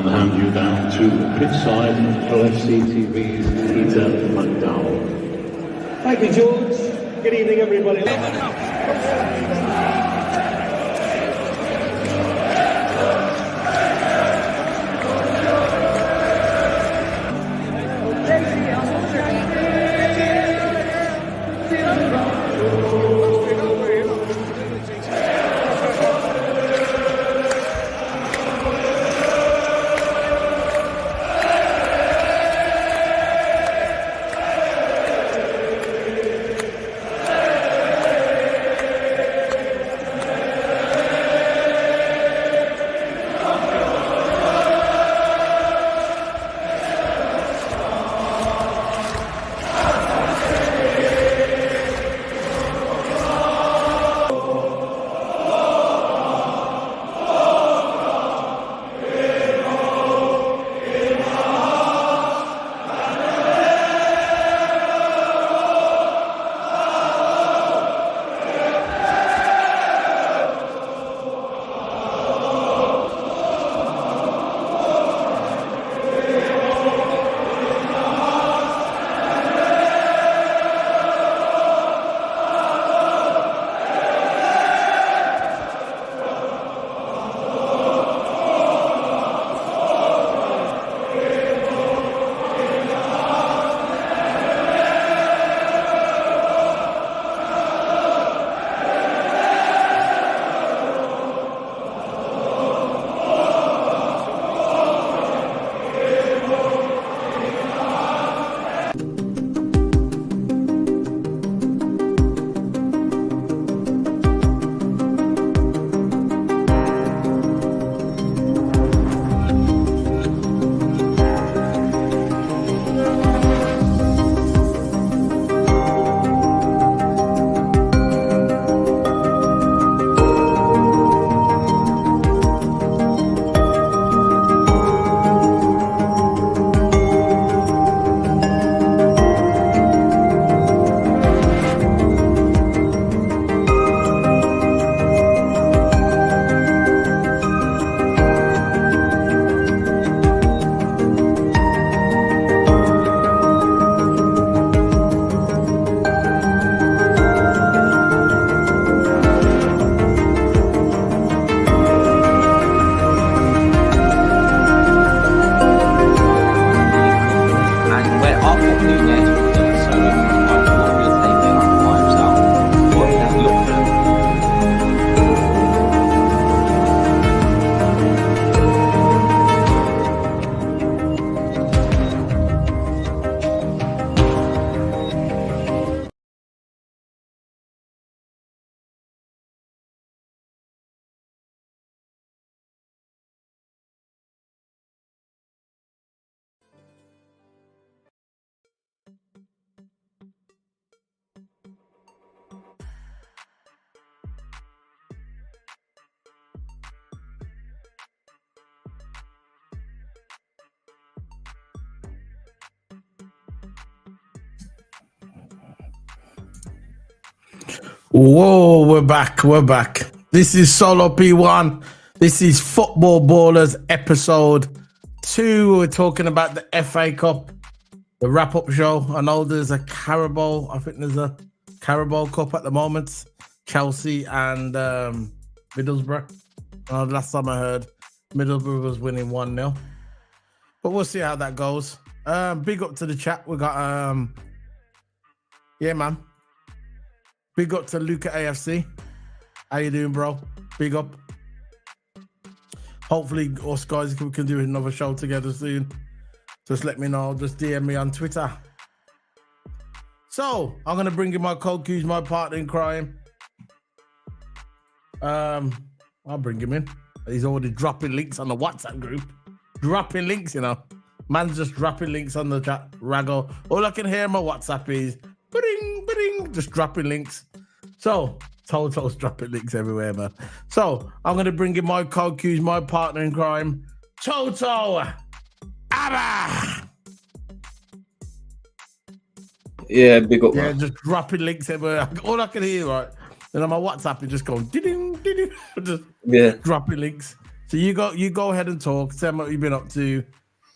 and hand you down to pitchside LFC TV's Peter McDowell. Thank you, George. Good evening, everybody. Whoa, we're back. We're back. This is Solo P1. This is Football Ballers episode 2. We're talking about the FA Cup, the wrap-up show. I know there's a Carabao. I think there's a Carabao Cup at the moment. Chelsea and Middlesbrough. Last time I heard, Middlesbrough was winning 1-0. But we'll see how that goes. Big up to the chat. We got, yeah, man. Big up to Luca AFC. How you doing, bro? Big up. Hopefully, us guys can do another show together soon. Just let me know. Just DM me on Twitter. So, I'm going to bring in my co-Q's, my partner in crime. I'll bring him in. He's already dropping links on the WhatsApp group. Dropping links, you know. Man's just dropping links on the chat. Rago. All I can hear on my WhatsApp is ba-ding, ba-ding, just dropping links. So, Toto's dropping links everywhere, man. So, I'm going to bring in my co-Q's, my partner in crime, Toto. Abba! Yeah, big up. Yeah, Man. just dropping links everywhere. All I can hear, right? And on my WhatsApp, it just going, ding, ding, just dropping links. So you go ahead and talk. Tell me what you've been up to.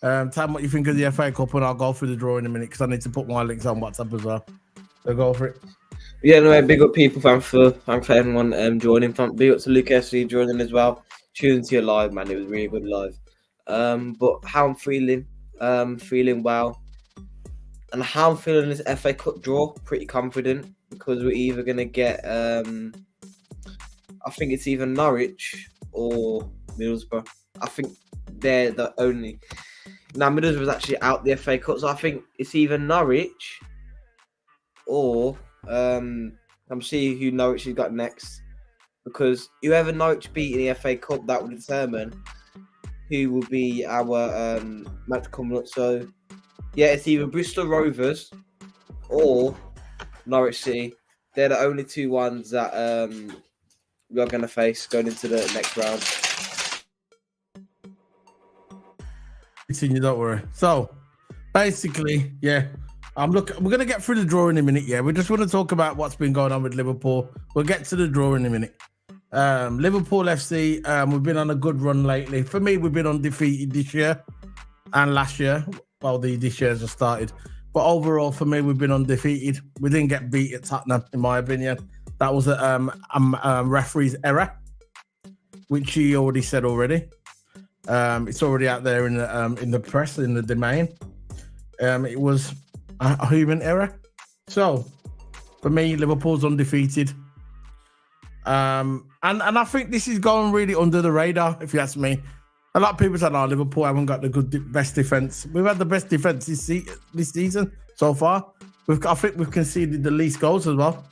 Tell me what you think of the FA Cup, and I'll go through the draw in a minute because I need to put my links on WhatsApp as well. So go for it. Yeah, no, big up people. Thanks for everyone joining. Big up to Luke SC joining as well. Tuning to your live, man. It was really good live. But how I'm feeling well. And how I'm feeling this FA Cup draw, pretty confident because we're either gonna get I think it's either Norwich or Middlesbrough. I think they're the only. Now Middlesbrough's actually out the FA Cup, so I think it's either Norwich or I'm seeing who Norwich has got next, because whoever Norwich beat in the FA Cup, that will determine who will be our match coming up. So yeah, it's either Bristol Rovers or Norwich City. They're the only two ones that we are going to face going into the next round. Continue, don't worry. So basically, yeah, we're gonna get through the draw in a minute. Yeah, we just want to talk about what's been going on with Liverpool. We'll get to the draw in a minute. Liverpool FC, we've been on a good run lately. For me, we've been undefeated this year and last year. Well, this year's just started, but overall for me, we've been undefeated. We didn't get beat at Tottenham, in my opinion. That was a referee's error, which he already said already. It's already out there in the press, in the domain. It was a human error. So for me, Liverpool's undefeated. And I think this is going really under the radar, if you ask me. A lot of people said, "Oh, Liverpool haven't got the best defense." We've had the best defense this season so far. I think we've conceded the least goals as well.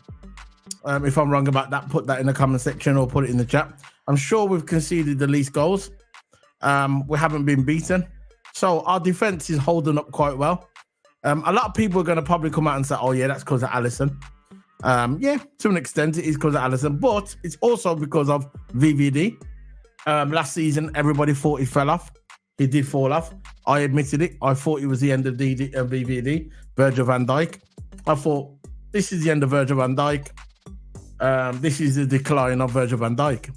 If I'm wrong about that, put that in the comment section or put it in the chat. I'm sure we've conceded the least goals. We haven't been beaten. So our defense is holding up quite well. A lot of people are going to probably come out and say, "Oh, yeah, that's because of Alisson." Yeah, to an extent, it is because of Alisson, but it's also because of VVD. Last season, everybody thought he fell off. He did fall off. I admitted it. I thought it was the end of VVD, Virgil van Dijk. I thought, this is the end of Virgil van Dijk. This is the decline of Virgil van Dijk.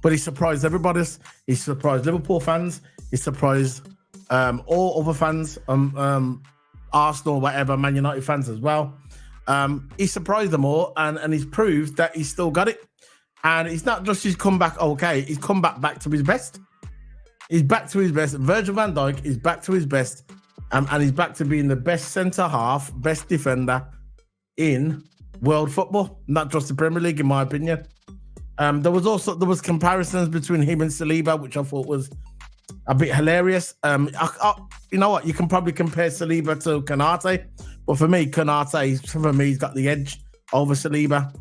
But he surprised everybody. He surprised Liverpool fans. He surprised all other fans, Arsenal, whatever, Man United fans as well. He surprised them all, and he's proved that he's still got it. And it's not just he's come back okay, he's come back to his best. He's back to his best. Virgil van Dijk is back to his best, and he's back to being the best centre-half, best defender in world football, not just the Premier League, in my opinion. There was comparisons between him and Saliba, which I thought was a bit hilarious. You know what? You can probably compare Saliba to Konate, but for me, Konate, he's got the edge over Saliba.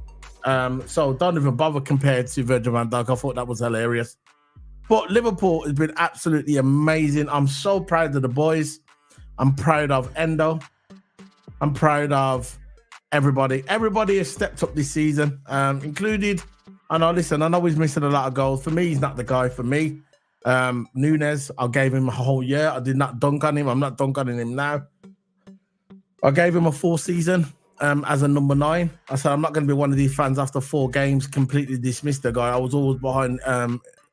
So don't even bother compared to Virgil van Dijk. I thought that was hilarious. But Liverpool has been absolutely amazing. I'm so proud of the boys. I'm proud of Endo. I'm proud of everybody. Everybody has stepped up this season, included. I know he's missing a lot of goals. For me, he's not the guy for me. Nunes, I gave him a whole year. I did not dunk on him. I'm not dunking on him now. I gave him a full season as a number 9. I said, I'm not going to be one of these fans after 4 games completely dismiss the guy. I was always behind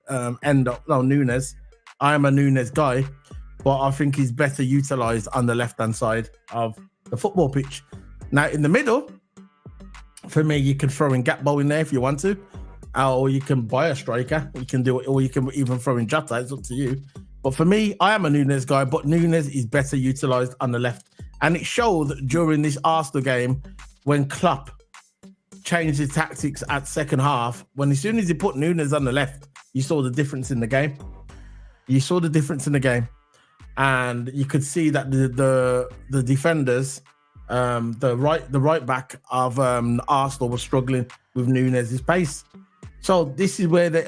Nunes. I am a Nunes guy, but I think he's better utilised on the left-hand side of the football pitch. Now, in the middle, for me, you can throw in Gakpo in there if you want to, or you can buy a striker. You can do it, or you can even throw in Jota. It's up to you. But for me, I am a Nunes guy, but Nunes is better utilised on the left. And it showed during this Arsenal game when Klopp changed his tactics at second half. When as soon as he put Nunes on the left, you saw the difference in the game. And you could see that the defenders, the right back of Arsenal was struggling with Nunes' pace. So this is where the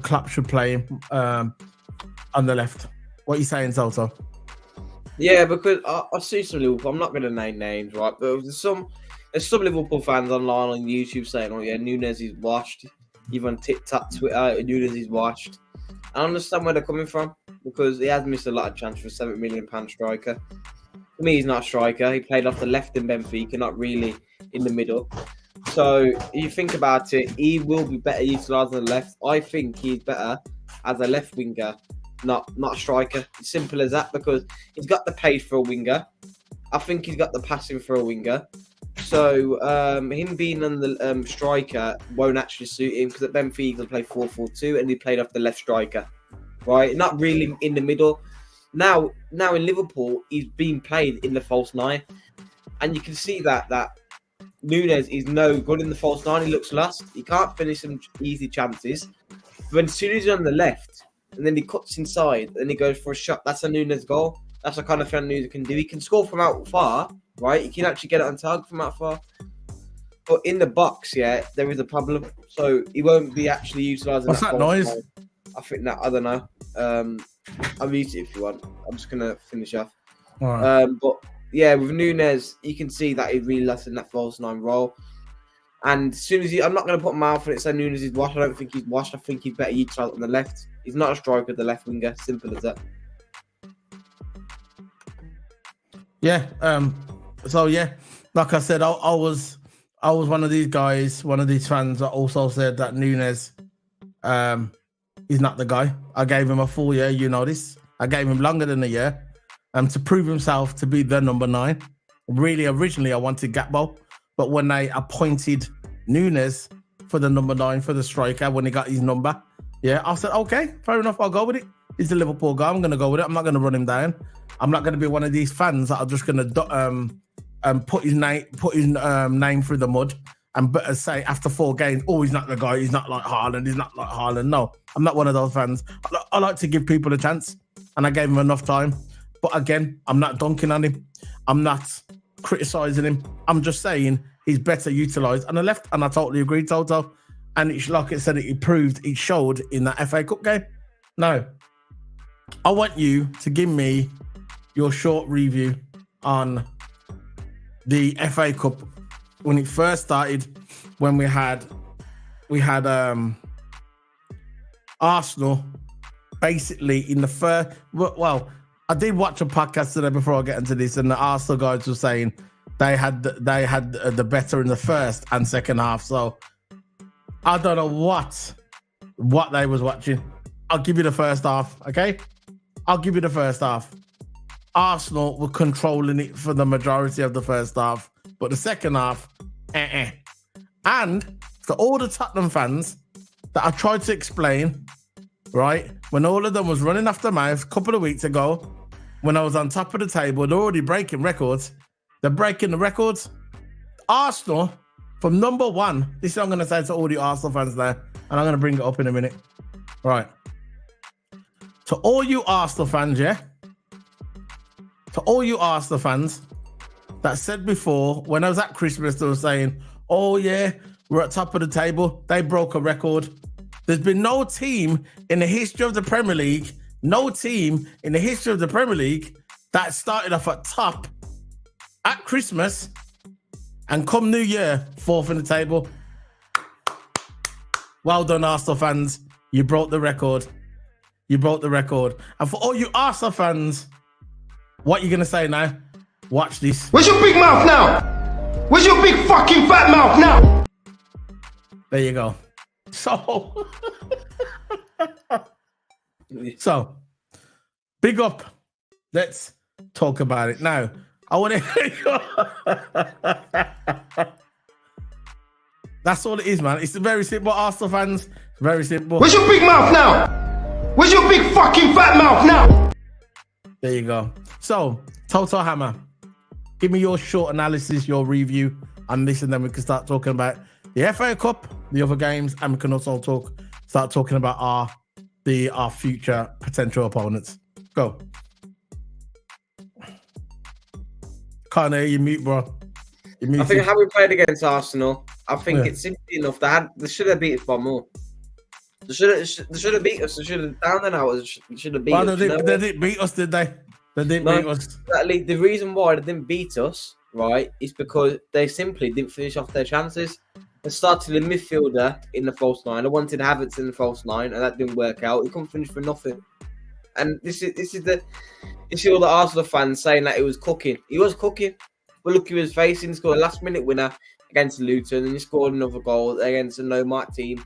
Klopp should play him on the left. What are you saying, Toto? Yeah, because I see some Liverpool. I'm not going to name names, right? But there's some Liverpool fans online on YouTube saying, "Oh yeah, Nunes is washed." Even TikTok, Twitter, Nunes is washed. I understand where they're coming from because he has missed a lot of chance for a £7 million striker. For me, he's not a striker. He played off the left in Benfica, not really in the middle. So you think about it, he will be better utilised on the left. I think he's better as a left winger, not a striker. Simple as that, because he's got the pace for a winger. I think he's got the passing for a winger. So him being on the striker won't actually suit him, because at Benfica he played 4-4-2 and he played off the left striker, right? Not really in the middle. Now in Liverpool, he's being played in the false nine, and you can see that Nunes is no good in the false nine. He looks lost. He can't finish some easy chances. But as soon as he's on the left, and then he cuts inside, and he goes for a shot, that's a Nunes goal. That's the kind of thing Nunes can do. He can score from out far, right? He can actually get it on target from out far. But in the box, yeah, there is a problem. So he won't be actually utilising What's that noise? Line. I think that, I don't know. I'll mute it if you want. I'm just going to finish off. All right. But yeah, with Nunes, you can see that he really lost in that false nine role. And as soon as I'm not going to put my mouth on it, say Nunes is washed. I don't think he's washed. I think he's better utilised on the left. He's not a striker, the left winger. Simple as that. Yeah. So yeah, like I said, I was one of these guys, one of these fans that also said that Nunes, he's not the guy. I gave him a full year. You know this. I gave him longer than a year, to prove himself to be the number 9. Really, originally I wanted Gakpo, but when they appointed Nunes for the number 9 for the striker, when he got his number, yeah, I said, okay, fair enough. I'll go with it. He's the Liverpool guy. I'm going to go with it. I'm not going to run him down. I'm not going to be one of these fans that are just going to put his name through the mud and say after 4 games, oh, he's not the guy. He's not like Haaland. He's not like Haaland. No, I'm not one of those fans. I like to give people a chance, and I gave him enough time. But again, I'm not dunking on him. I'm not criticising him. I'm just saying he's better utilised on the left, and I totally agree, Toto. And it's like it said, it showed in that FA Cup game. Now, I want you to give me your short review on the FA Cup when it first started, when we had Arsenal basically in the first. Well, I did watch a podcast today before I get into this, and the Arsenal guys were saying they had the better in the first and second half. So I don't know what they was watching. I'll give you the first half, okay? I'll give you the first half. Arsenal were controlling it for the majority of the first half, but the second half, And for all the Tottenham fans that I tried to explain, right, when all of them was running off the mouth a couple of weeks ago, when I was on top of the table, they're already breaking records. They're breaking the records. Arsenal, from number 1, this is what I'm going to say to all the Arsenal fans there, and I'm going to bring it up in a minute. Right. To all you Arsenal fans, yeah? To all you Arsenal fans that said before, when I was at Christmas, they were saying, oh yeah, we're at top of the table. They broke a record. There's been no team in the history of the Premier League, that started off at top at Christmas and come New Year, 4th in the table. Well done, Arsenal fans. You broke the record. And for all you Arsenal fans, what are you going to say now? Watch this. Where's your big mouth now? Where's your big fucking fat mouth now? There you go. So, big up. Let's talk about it. Now, I want to... That's all it is, man. It's very simple, Arsenal fans. Very simple. Where's your big mouth now? Where's your big fucking fat mouth now? There you go. So, Toto Hammer, give me your short analysis, your review on this, and then we can start talking about the FA Cup, the other games, and we can also start talking about our future potential opponents. Go. Can't hear you, mute, bro. I think how we played against Arsenal, I think it's simply enough. They should have beat us by more. They should have beat us. They should have down and out. They should have beat us. They didn't beat us, did they? They didn't beat us. Exactly. The reason why they didn't beat us, right, is because they simply didn't finish off their chances. They started a midfielder in the false 9. I wanted Havertz in the false 9, and that didn't work out. He couldn't finish for nothing. And this is all the Arsenal fans saying that he was cooking. He was cooking. But look, he was facing, scored a last-minute winner against Luton, and he scored another goal against a no-mark team.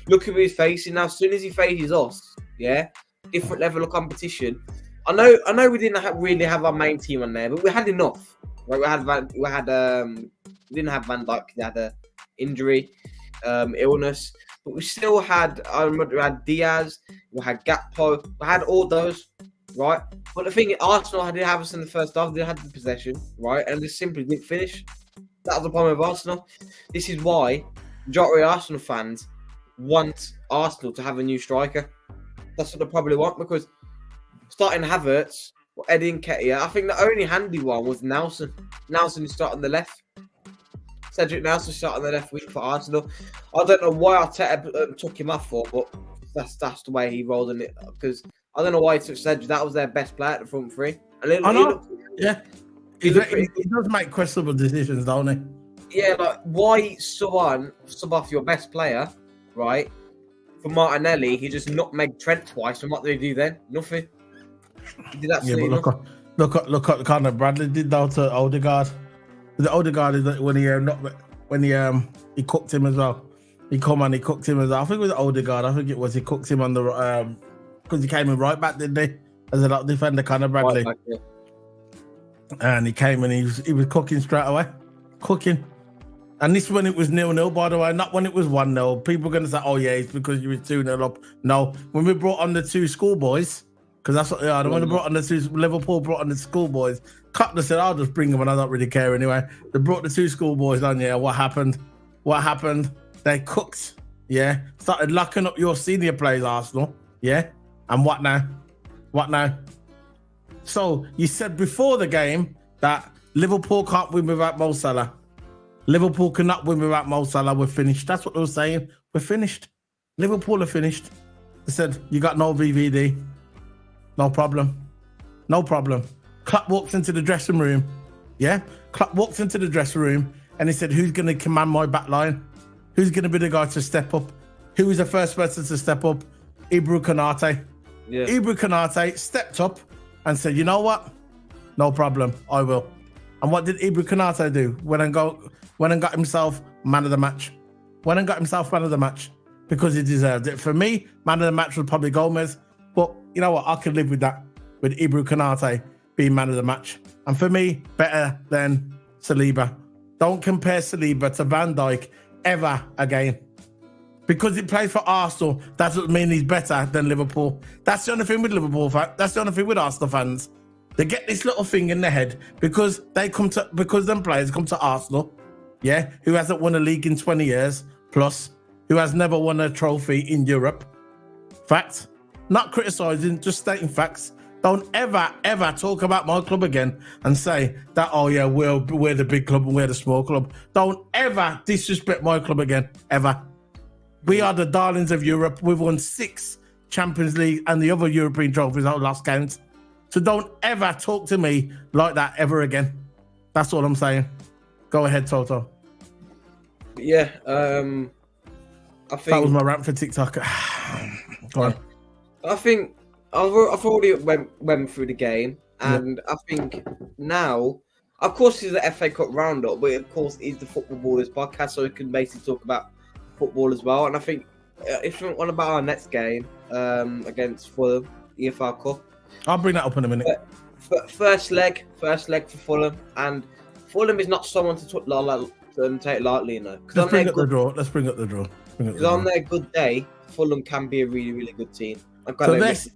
Look who he's facing now. As soon as he faces us, Yeah, different level of competition. I know we didn't really have our main team on there, but we had enough. Right, we didn't have Van Dijk. He had a injury, illness, but we still had. I remember we had Diaz, we had Gakpo, we had all those, right? But the thing is, Arsenal didn't have us in the first half. They had the possession, right, and they simply didn't finish. That was the problem with Arsenal. This is why majority of Arsenal fans want Arsenal to have a new striker. That's what they probably want, because starting Havertz or Eddie Nketiah, I think the only handy one was Nelson. Nelson started on the left. Cedric Nelson started on the left wing for Arsenal. I don't know why Arteta took him off for, but that's the way he rolled in it. Because I don't know why he took Cedric. That was their best player at the front three. And I know. He does make questionable decisions, don't he? Yeah, like why sub off your best player, right? For Martinelli, he just nutmegged Trent twice. And what did he do then? Nothing. He did absolutely nothing. Look at kind of Bradley did though to Odegaard. The Odegaard is when he cooked him as well. He cooked him as well. I think it was Odegaard. I think it was he cooked him on the because he came in right back, didn't he? As a lock defender, kind of Bradley. Right back, yeah. And he came and he was cooking straight away. Cooking. And this when it was 0-0, by the way, not when it was 1-0. People are going to say, oh, yeah, it's because you were 2-0 up. No, when we brought on the two schoolboys, because that's what they are. When they brought on the two, Liverpool brought on the schoolboys, Cutler said, I'll just bring them and I don't really care anyway. They brought the two schoolboys on, yeah. What happened? They cooked, yeah. Started locking up your senior players, Arsenal, yeah. And what now? So you said before the game that Liverpool can't win without Mo Salah. Liverpool cannot win without Mo Salah. We're finished. That's what they were saying. We're finished. Liverpool are finished. They said, you got no VVD. No problem. Klopp walks into the dressing room. Yeah? Klopp walks into the dressing room and he said, who's going to command my back line? Who's going to be the guy to step up? Who was the first person to step up? Ibra Konate. Yeah. Ibra Konate stepped up and said, you know what? No problem. I will. And what did Ibra Konate do? Went and got himself man of the match. Because he deserved it. For me, man of the match was probably Gomez. But you know what? I could live with that. With Ibra Konate being man of the match. And for me, better than Saliba. Don't compare Saliba to Van Dijk ever again. Because he plays for Arsenal, that doesn't mean he's better than Liverpool. That's the only thing with Liverpool fans. That's the only thing with Arsenal fans. They get this little thing in their head because them players come to Arsenal, yeah, who hasn't won a league in 20 years, plus, who has never won a trophy in Europe. Facts. Not criticising, just stating facts. Don't ever talk about my club again and say that, oh yeah, we're the big club and we're the small club. Don't ever disrespect my club again, ever. We are the darlings of Europe. We've won 6 Champions League and the other European trophies out last count. So don't ever talk to me like that ever again. That's all I'm saying. Go ahead, Toto. Yeah, I think that was my rant for TikTok. Go on. I think I've already went through the game, and I think now, of course, it's the FA Cup roundup, but of course, it's the Football Ballers podcast, so we can basically talk about football as well. And I think if you want about our next game against Fulham, EFL Cup, I'll bring that up in a minute. First leg for Fulham, and Fulham is not someone to take lightly, you know. Let's bring up the draw. Because on their good day, Fulham can be a really, really good team. This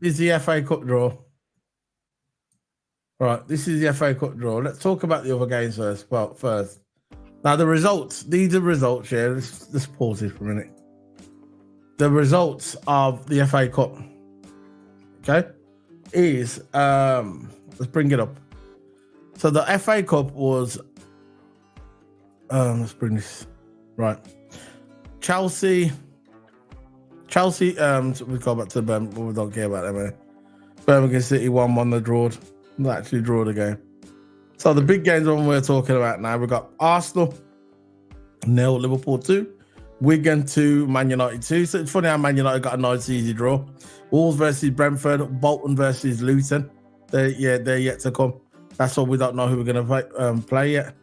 is the FA Cup draw. Right, this is the FA Cup draw. Let's talk about the other games first. Well, first. Now, the results. These are results here. Let's pause this for a minute. The results of the FA Cup, okay, is, let's bring it up. So the FA Cup was, let's bring this, right. Chelsea, we go back to Birmingham, we don't care about them, man. Birmingham City 1-1, they drawed. They actually draw the game. So the big games one we're talking about now, we've got Arsenal 0, Liverpool 2, Wigan 2, Man United 2. So it's funny how Man United got a nice easy draw. Wolves versus Brentford, Bolton versus Luton. They're yet to come. That's all. We don't know who we're going to play yet.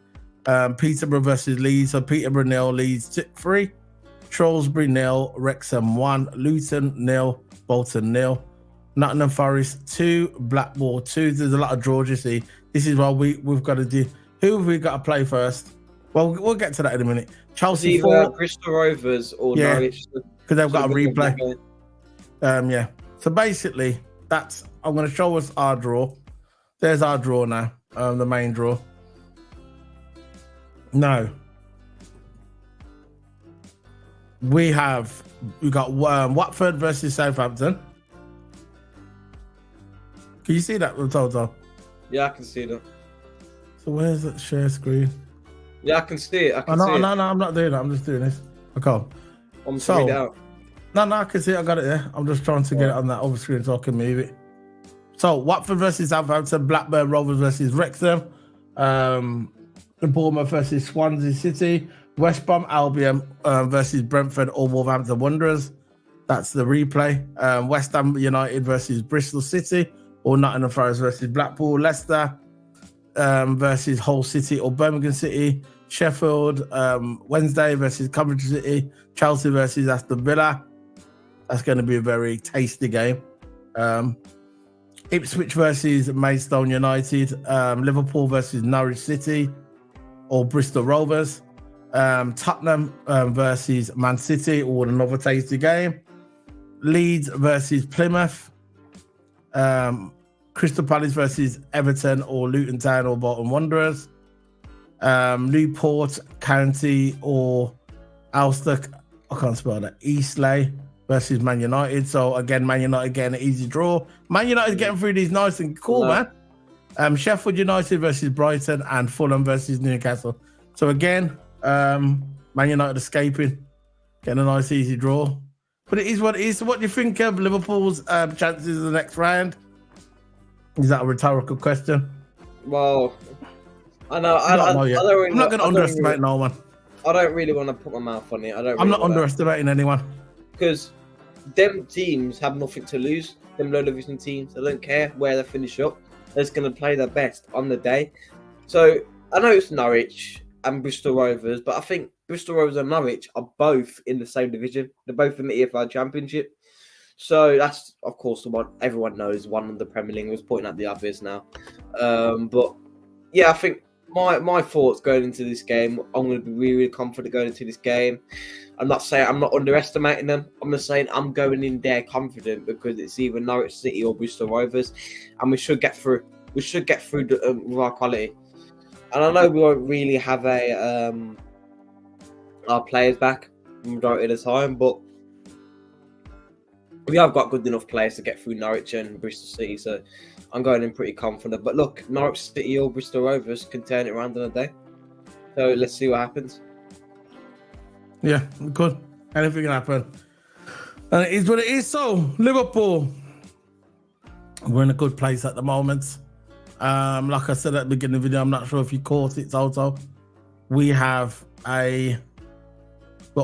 Peterborough versus Leeds. So Peterborough 0, Leeds 3. Shrewsbury 0, Wrexham 1, Luton 0, Bolton 0, Nottingham Forest 2, Blackpool 2. There's a lot of draws, you see. This is what we've got to do. Who have we got to play first? Well, we'll get to that in a minute. Chelsea It's 4. either Bristol Rovers or Yeah. Norwich. Because they've got a So we're gonna replay. go- Yeah. So basically, I'm going to show us our draw. There's our draw now, the main draw. Now, we got Watford versus Southampton. Can you see that, Toto? Yeah, I can see that. So where's that share screen? Yeah, I can see it. I Oh, can no, see it. no, I'm not doing that. I'm just doing this. Okay. I'm So- sorry out. No, I can see it. I got it there. I'm just trying to get it on that other screen so I can move it. So Watford versus Southampton, Blackburn Rovers versus Wrexham, Bournemouth versus Swansea City, West Brom Albion versus Brentford or Wolverhampton Wanderers. That's the replay. West Ham United versus Bristol City or Nottingham Forest versus Blackpool, Leicester versus Hull City or Birmingham City, Sheffield Wednesday versus Coventry City, Chelsea versus Aston Villa. That's going to be a very tasty game. Ipswich versus Maidstone United, Liverpool versus Norwich City or Bristol Rovers, Tottenham versus Man City or another tasty game, Leeds versus Plymouth, Crystal Palace versus Everton or Luton Town or Bolton Wanderers, Newport County or Ulster, I can't spell that, Eastleigh versus Man United. So again, Man United getting an easy draw. Man United getting through these nice and cool, man. Sheffield United versus Brighton and Fulham versus Newcastle. So again, Man United escaping, getting a nice easy draw. But it is what it is. What do you think of Liverpool's chances in the next round? Is that a rhetorical question? Well, I know. I don't know don't yet. really, I'm not going to I don't underestimate really- no one. I don't really want to put my mouth on it. I don't. I'm really not wanna- underestimating anyone. because them teams have nothing to lose. Them low division teams, they don't care where they finish up. They're just going to play their best on the day. So I know it's Norwich and Bristol Rovers, but I think Bristol Rovers and Norwich are both in the same division. They're both in the EFL Championship. So that's, of course, the one everyone knows. One of the Premier League was pointing at the obvious now. But yeah, I think my thoughts going into this game, I'm going to be really, really confident going into this game. I'm not saying I'm not underestimating them. I'm just saying I'm going in there confident because it's either Norwich City or Bristol Rovers, and we should get through. We should get through with our quality. And I know we won't really have our players back the majority of the time, but we have got good enough players to get through Norwich and Bristol City. So I'm going in pretty confident. But look, Norwich City or Bristol Rovers can turn it around in a day. So let's see what happens. Yeah, good. Anything can happen. And it is what it is. So, Liverpool, we're in a good place at the moment. Like I said at the beginning of the video, I'm not sure if you caught it, also. We're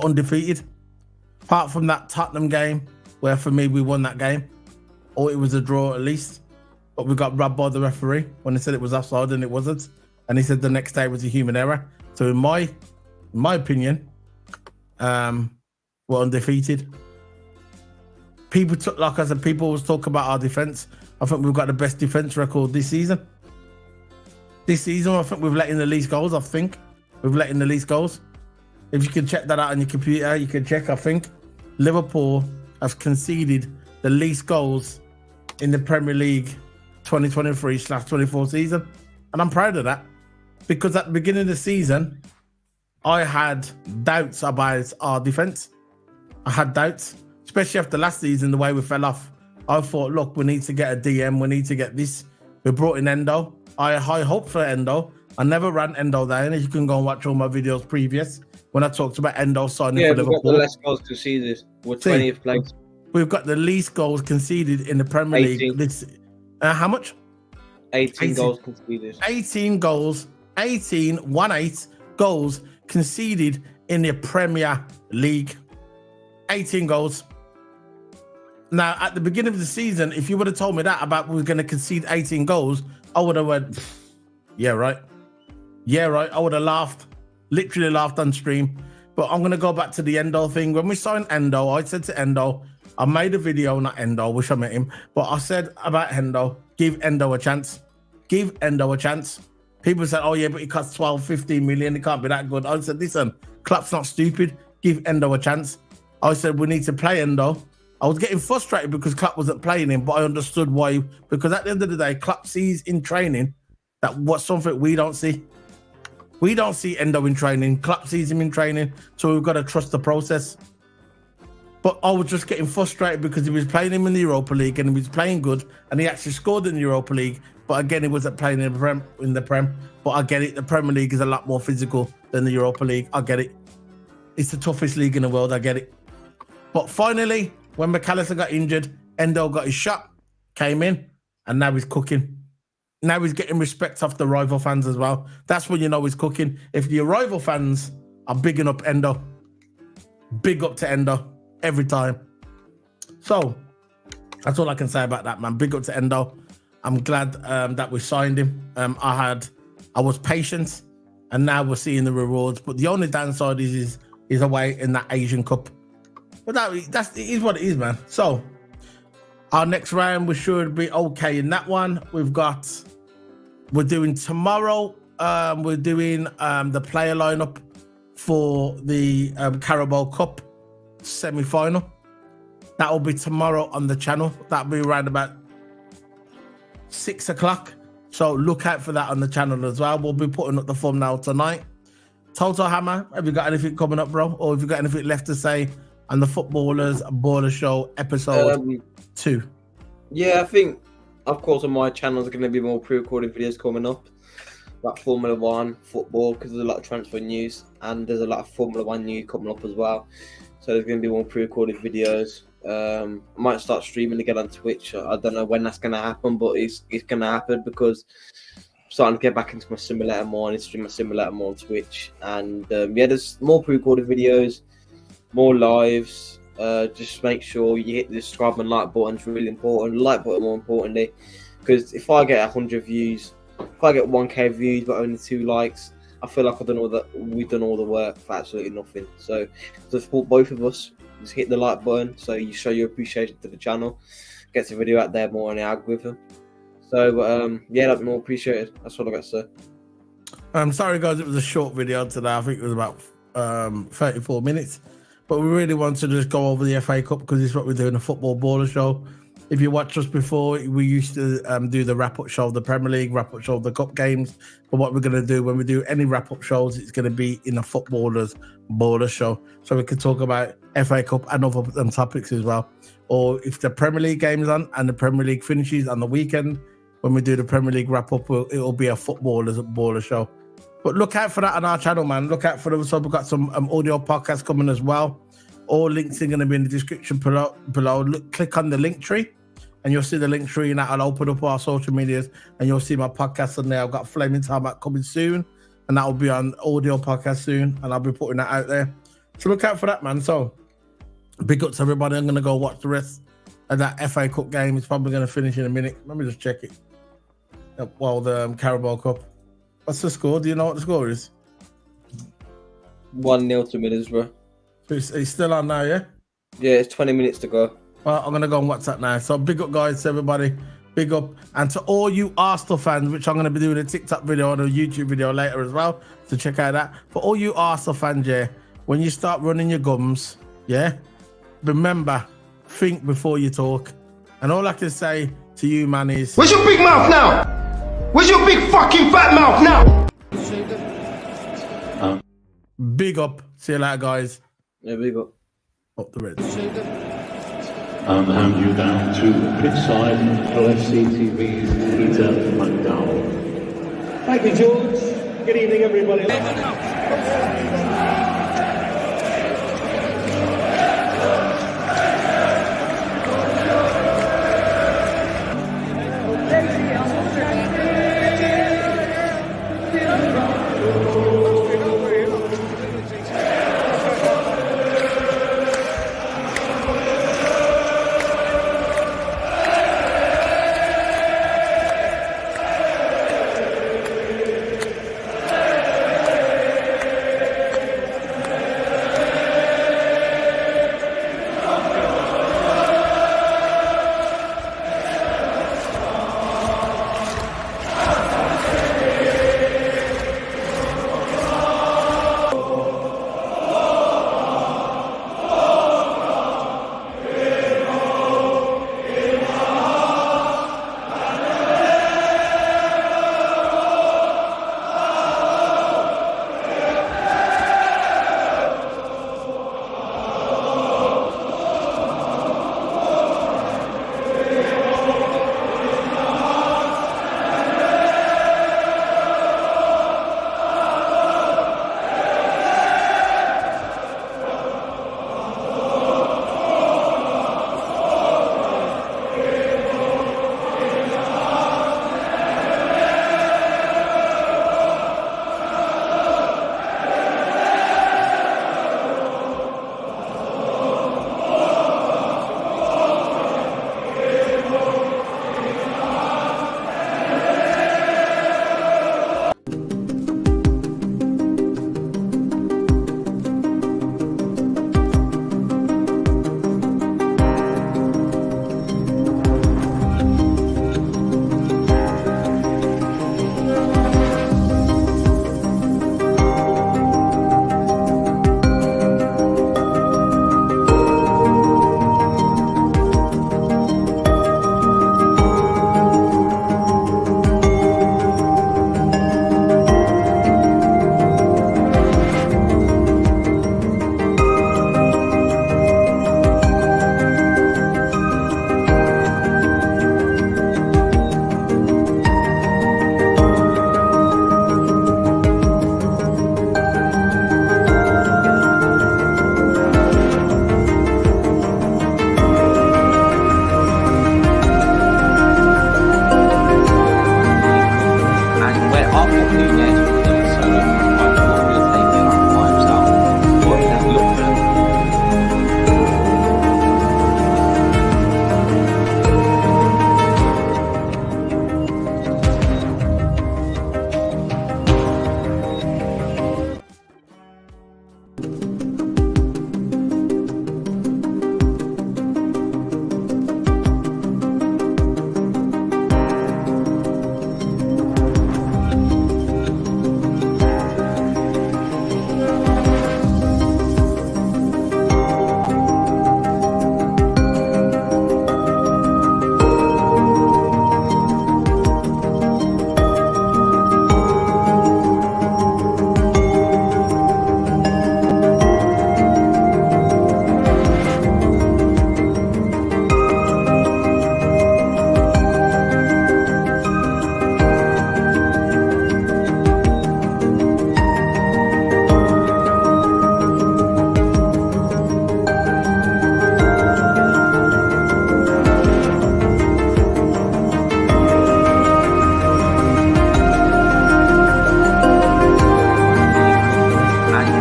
undefeated. Apart from that Tottenham game, where for me we won that game, or it was a draw at least. But we got robbed by the referee when they said it was offside and it wasn't. And he said the next day was a human error. So in my opinion, we're undefeated. Like I said, people always talk about our defense. I think we've got the best defense record this season. I think we've let in the least goals. If you can check that out on your computer, you can check. I think Liverpool have conceded the least goals in the Premier League 2023/24 season, and I'm proud of that because at the beginning of the season, I had doubts about our defense. I had doubts, especially after last season, the way we fell off. I thought, look, we need to get a DM. We need to get this. We brought in Endo. I high hope for Endo. I never ran Endo down. You can go and watch all my videos previous when I talked about Endo signing for we've got Liverpool. the less goals conceded. We're 20th place. We've got the least goals conceded in the Premier 18. League. How much? 18 goals conceded. 18 goals. 18 goals conceded in the Premier League. 18 goals. Now, at the beginning of the season, if you would have told me that about we were going to concede 18 goals, I would have went, yeah, right. I would have laughed, literally laughed on stream But I'm gonna go back to the Endo thing. When we signed Endo, I said to Endo, I made a video, not Endo, wish I met him, but I said about Endo, give Endo a chance. Give Endo a chance. People said, oh yeah, but he costs 12, 15 million. He can't be that good. I said, listen, Klopp's not stupid. Give Endo a chance. I said, we need to play Endo. I was getting frustrated because Klopp wasn't playing him, but I understood why. Because at the end of the day, Klopp sees in training that what's something we don't see. We don't see Endo in training. Klopp sees him in training, so we've got to trust the process. But I was just getting frustrated because he was playing him in the Europa League and he was playing good, and he actually scored in the Europa League. But again, he wasn't playing in the Prem. But I get it. The Premier League is a lot more physical than the Europa League. I get it. It's the toughest league in the world. I get it. But finally, when McAllister got injured, Endo got his shot, came in, and now he's cooking. Now he's getting respect off the rival fans as well. That's when you know he's cooking. If the rival fans are bigging up Endo, big up to Endo every time. So that's all I can say about that, man. Big up to Endo. I'm glad that we signed him. I was patient, and now we're seeing the rewards. But the only downside is away in that Asian Cup. But it is what it is, man. So our next round, we should be okay in that one. We're doing tomorrow. We're doing the player lineup for the Carabao Cup semi-final. That will be tomorrow on the channel. That'll be around about 6 o'clock. So look out for that on the channel as well. We'll be putting up the thumbnail tonight. Total Hammer, have you got anything coming up, bro? Or have you got anything left to say on the Footballers Baller Show episode 2? Yeah, I think, of course, on my channel there's going to be more pre-recorded videos coming up about Formula One, football, because there's a lot of transfer news, and there's a lot of Formula One news coming up as well. So there's going to be more pre-recorded videos. I might start streaming again on Twitch. I don't know when that's going to happen, but it's going to happen because I'm starting to get back into my simulator more. I need to stream my simulator more on Twitch. And yeah, there's more pre-recorded videos, more lives. Just make sure you hit the subscribe and like button. It's really important. Like button more importantly, because if I get 100 views, if I get 1k views but only 2 likes, I feel like we've done all the work for absolutely nothing. So to support both of us, just hit the like button so you show your appreciation to the channel. Gets the video out there more on the algorithm. So yeah, that'd be more appreciated. That's all I got to say. I'm sorry guys, it was a short video today. I think it was about 34 minutes. But we really want to just go over the FA Cup because it's what we're doing, a Football Baller Show. If you watched us before, we used to do the wrap-up show of the Premier League, wrap-up show of the Cup games. But what we're going to do when we do any wrap-up shows, it's going to be in a Footballers Baller Show. So we can talk about FA Cup and other topics as well. Or if the Premier League game's on and the Premier League finishes on the weekend, when we do the Premier League wrap-up, it'll be a Footballers Baller Show. But look out for that on our channel, man. Look out for them. So we've got some audio podcasts coming as well. All links are going to be in the description below. Look, click on the link tree and you'll see the link tree, and I'll open up our social medias and you'll see my podcast on there. I've got Flaming Tarmac coming soon, and that will be on audio podcast soon, and I'll be putting that out there. So look out for that, man. So big up to everybody. I'm going to go watch the rest of that FA Cup game. It's probably going to finish in a minute. Let me just check it. Well, the Carabao Cup. What's the score? Do you know what the score is? 1-0 to Middlesbrough. It's still on now, yeah? Yeah, it's 20 minutes to go. Well, I'm going to go on WhatsApp now. So big up, guys, to everybody. Big up. And to all you Arsenal fans, which I'm going to be doing a TikTok video and a YouTube video later as well. So check out that. For all you Arsenal fans, yeah, when you start running your gums, yeah, remember, think before you talk. And all I can say to you, man, is... Where's your big mouth now? Where's your big fucking fat mouth now? Big up. See you later, guys. Yeah, big up. Up the Reds. And hand you down to pitchside LFC TV's Peter McDowell. Thank you, George. Good evening, everybody.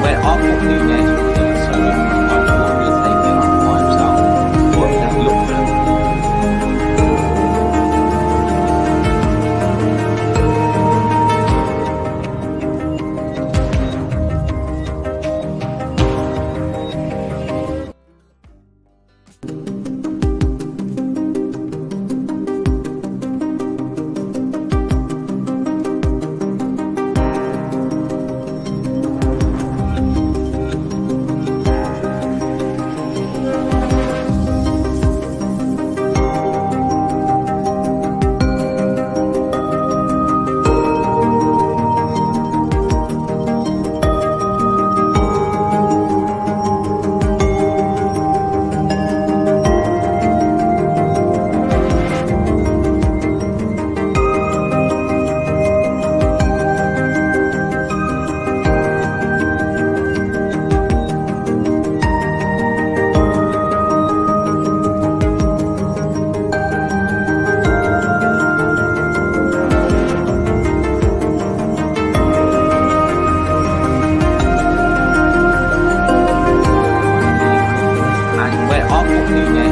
where I thought Nunez would be so I thought he would take it on by himself. But he doesn't look for him. And where I thought Nunez